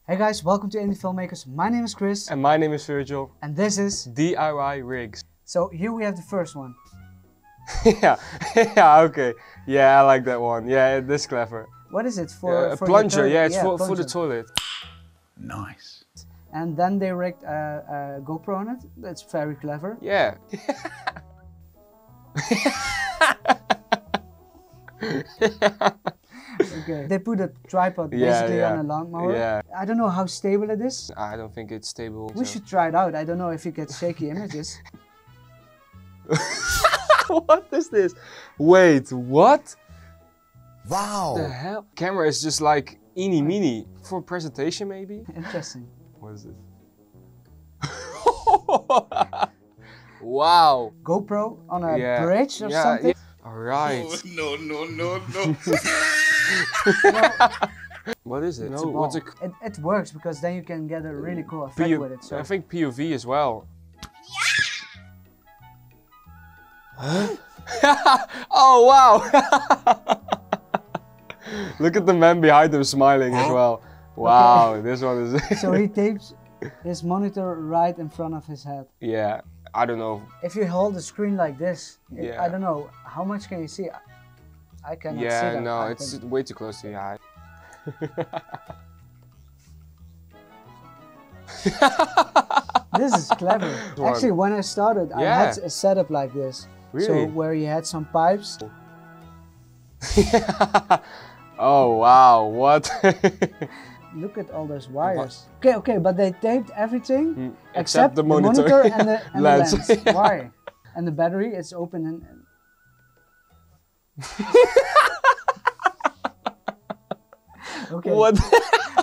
Hey guys, welcome to Indie Filmmakers. My name is Chris. And my name is Virgil. And this is DIY rigs. So here we have the first one. yeah, okay. Yeah, I like that one. Yeah, this is clever. What is it for? A for plunger, your it's for the toilet. Nice. And then they rigged a GoPro on it. That's very clever. Yeah. Okay. They put a tripod basically on a lawnmower. Yeah. I don't know how stable it is. I don't think it's stable. We should try it out. I don't know if you get shaky images. What is this? Wait, what? Wow. The hell? Camera is just like eeny meeny. For presentation maybe? Interesting. What is it? Wow. GoPro on a bridge or something? Yeah. Alright. No. What is it? It's No, a what's ball. It works because then you can get a really cool effect with it. So. I think POV as well. Oh wow! Look at the man behind him smiling as well. Wow, okay. This one is... So he tapes his monitor right in front of his head. Yeah, I don't know. If you hold the screen like this, I don't know, how much can you see? I cannot see that. Yeah, no, it's way too close to your eye. This is clever. Actually, when I started, I had a setup like this. Really? So where you had some pipes. Oh wow, what? Look at all those wires. Okay, but they taped everything except the monitor and the lens. Why? And the battery is open and... Okay. What?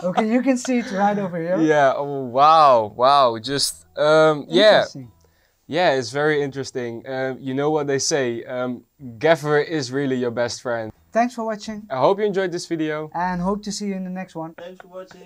Okay, you can see it right over here. Yeah. Oh wow. Just yeah, it's very interesting. You know what they say, gaffer is really your best friend. Thanks for watching. I hope you enjoyed this video. And hope to see you in the next one. Thanks for watching.